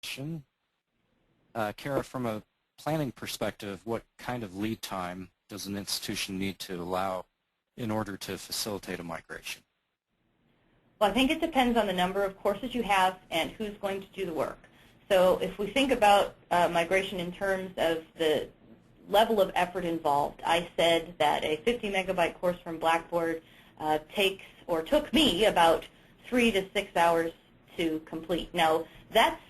question. Kara, from a planning perspective, what kind of lead time does an institution need to allow in order to facilitate a migration? Well, I think it depends on the number of courses you have and who's going to do the work. So if we think about migration in terms of the level of effort involved, I said that a 50 megabyte course from Blackboard took me about 3 to 6 hours to complete. Now, that's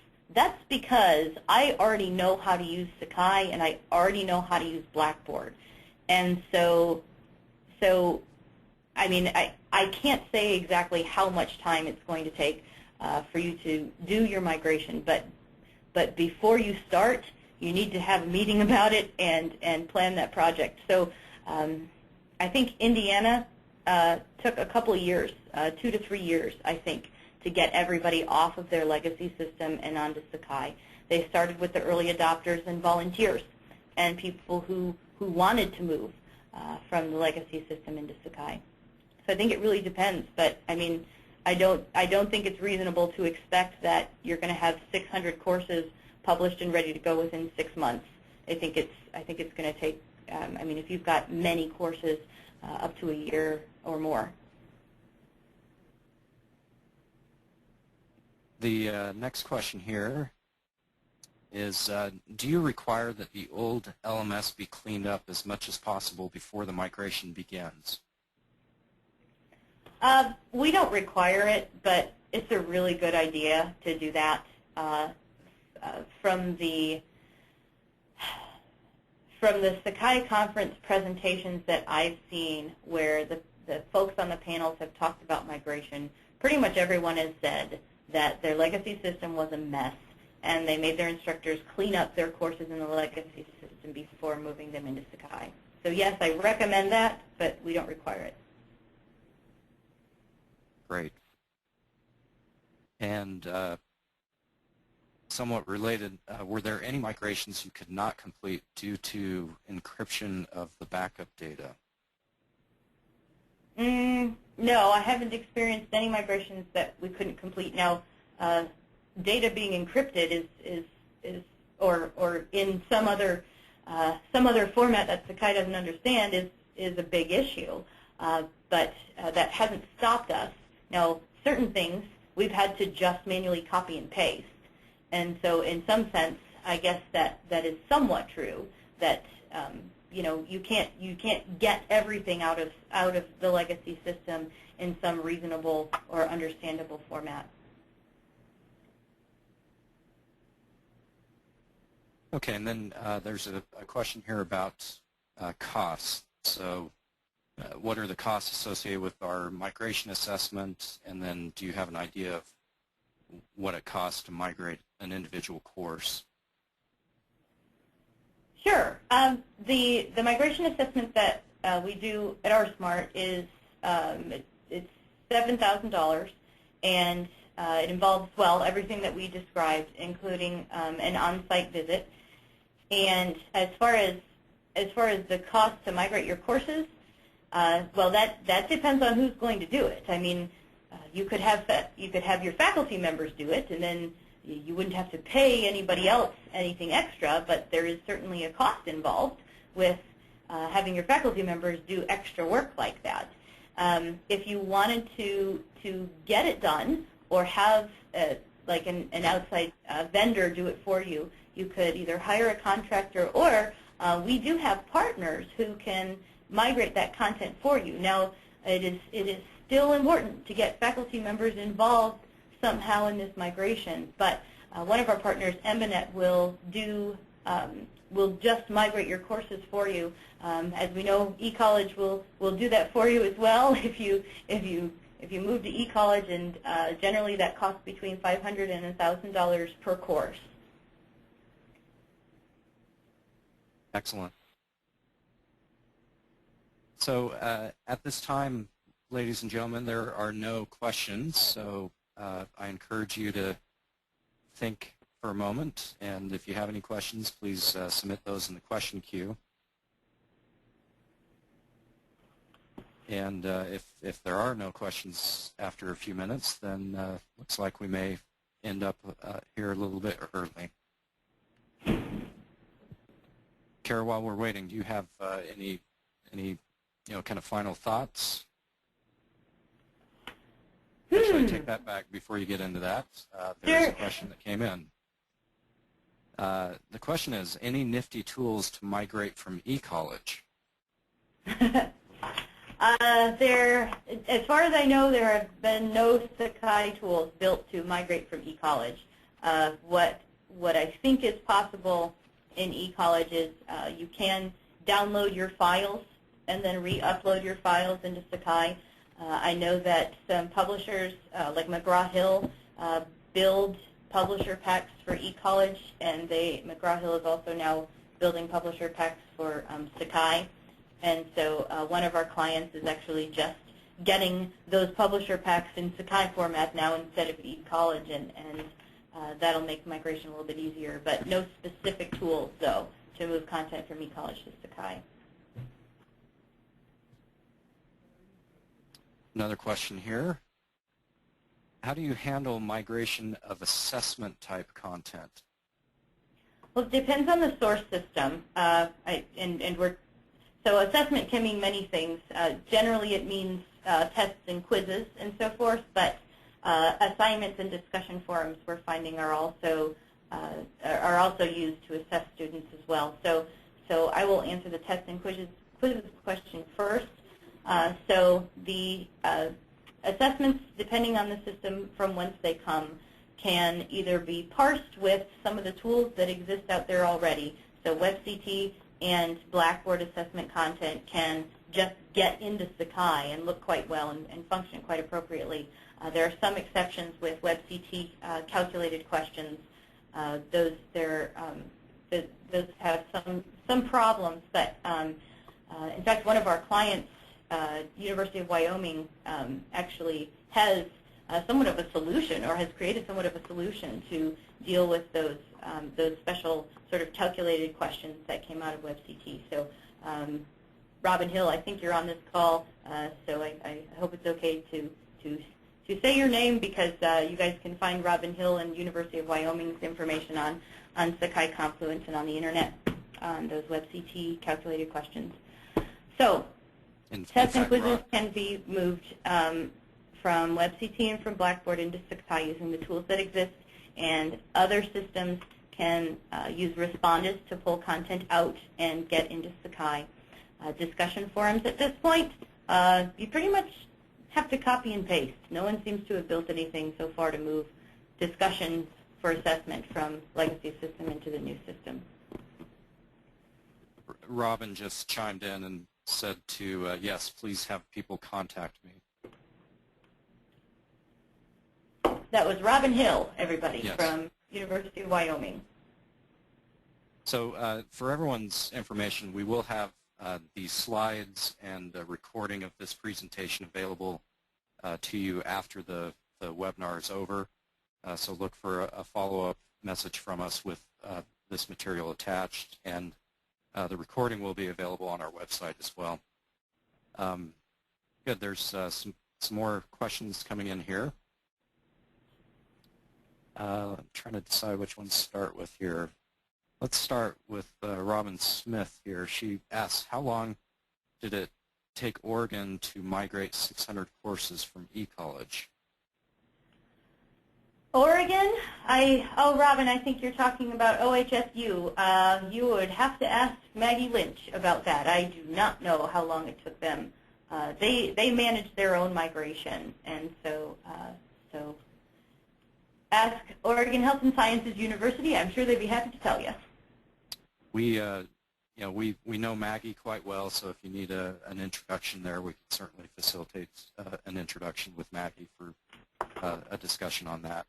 because I already know how to use Sakai and I already know how to use Blackboard. And so I mean, I can't say exactly how much time it's going to take for you to do your migration, but before you start, you need to have a meeting about it and plan that project. So I think Indiana took a couple of years, 2 to 3 years, I think, to get everybody off of their legacy system and onto Sakai. They started with the early adopters and volunteers and people who wanted to move from the legacy system into Sakai. So I think it really depends, but I mean, I don't think it's reasonable to expect that you're going to have 600 courses published and ready to go within 6 months. I think it's going to take. I mean, if you've got many courses, up to a year or more. The next question here is, do you require that the old LMS be cleaned up as much as possible before the migration begins? We don't require it, but it's a really good idea to do that. From the Sakai conference presentations that I've seen where the folks on the panels have talked about migration, pretty much everyone has said that their legacy system was a mess, and they made their instructors clean up their courses in the legacy system before moving them into Sakai. So yes, I recommend that, but we don't require it. Great. And somewhat related, were there any migrations you could not complete due to encryption of the backup data? No, I haven't experienced any migrations that we couldn't complete. Now, data being encrypted or in some other format that Sakai doesn't understand is a big issue. But that hasn't stopped us. Now, certain things we've had to just manually copy and paste. And so in some sense, I guess that is somewhat true, that you know, you can't get everything out of the legacy system in some reasonable or understandable format. Okay, and then there's a question here about costs. So what are the costs associated with our migration assessment, and then do you have an idea of what it costs to migrate an individual course? Sure. The migration assessment that we do at rSmart is it's $7,000, and it involves, well, everything that we described, including an on-site visit. And as far as the cost to migrate your courses, well, that depends on who's going to do it. I mean, you could have your faculty members do it, and then you wouldn't have to pay anybody else anything extra, but there is certainly a cost involved with having your faculty members do extra work like that. If you wanted to get it done or have like an outside vendor do it for you, you could either hire a contractor, or we do have partners who can migrate that content for you. Now, it is still important to get faculty members involved somehow in this migration, but one of our partners, Embanet, will just migrate your courses for you. As we know, eCollege will do that for you as well if you move to eCollege, and generally that costs between $500 and $1,000 per course. Excellent. So at this time, ladies and gentlemen, there are no questions, so I encourage you to think for a moment, and if you have any questions, please submit those in the question queue. And if there are no questions after a few minutes, then looks like we may end up here a little bit early. Kara, while we're waiting, do you have any kind of final thoughts? Actually, I take that back before you get into that. There's a question that came in. The question is, any nifty tools to migrate from eCollege? As far as I know, there have been no Sakai tools built to migrate from eCollege. What I think is possible in eCollege is you can download your files and then re-upload your files into Sakai. I know that some publishers, like McGraw-Hill, build publisher packs for eCollege, and McGraw-Hill is also now building publisher packs for Sakai. And so one of our clients is actually just getting those publisher packs in Sakai format now instead of eCollege, and that'll make migration a little bit easier. But no specific tools, though, to move content from eCollege to Sakai. Another question here. How do you handle migration of assessment-type content? Well, it depends on the source system. So assessment can mean many things. Generally, it means tests and quizzes and so forth, but assignments and discussion forums we're finding are also used to assess students as well. So I will answer the test and quizzes question first. So the assessments, depending on the system from whence they come, can either be parsed with some of the tools that exist out there already. So WebCT and Blackboard assessment content can just get into Sakai and look quite well and function quite appropriately. There are some exceptions with WebCT calculated questions. Those have some problems, but in fact, one of our clients, University of Wyoming, actually has somewhat of a solution, or has created somewhat of a solution to deal with those special sort of calculated questions that came out of WebCT. So Robin Hill, I think you're on this call, so I hope it's okay to say your name, because you guys can find Robin Hill and University of Wyoming's information on Sakai Confluence and on the internet on those WebCT calculated questions. So tests and quizzes can be moved from WebCT and from Blackboard into Sakai using the tools that exist, and other systems can use responders to pull content out and get into Sakai. Discussion forums at this point, you pretty much have to copy and paste. No one seems to have built anything so far to move discussions for assessment from legacy system into the new system. Robin just chimed in and said to, yes, please have people contact me. That was Robin Hill, everybody, yes, from University of Wyoming. So for everyone's information, we will have the slides and the recording of this presentation available to you after the webinar is over. So look for a follow-up message from us with this material attached, and the recording will be available on our website as well. Good. There's some more questions coming in here. I'm trying to decide which one to start with here. Let's start with Robin Smith here. She asks, how long did it take Oregon to migrate 600 courses from eCollege? Oregon? Robin, I think you're talking about OHSU. You would have to ask Maggie Lynch about that. I do not know how long it took them. They manage their own migration, and so ask Oregon Health and Sciences University. I'm sure they'd be happy to tell you. We know Maggie quite well, so if you need an introduction there, we can certainly facilitate an introduction with Maggie for a discussion on that.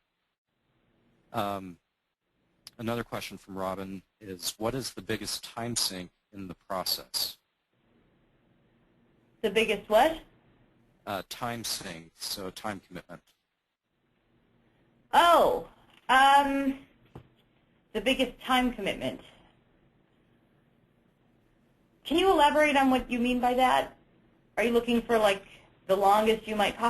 Another question from Robin is, what is the biggest time sink in the process? The biggest what? Time sink, so time commitment. Oh, the biggest time commitment. Can you elaborate on what you mean by that? Are you looking for, like, the longest you might possibly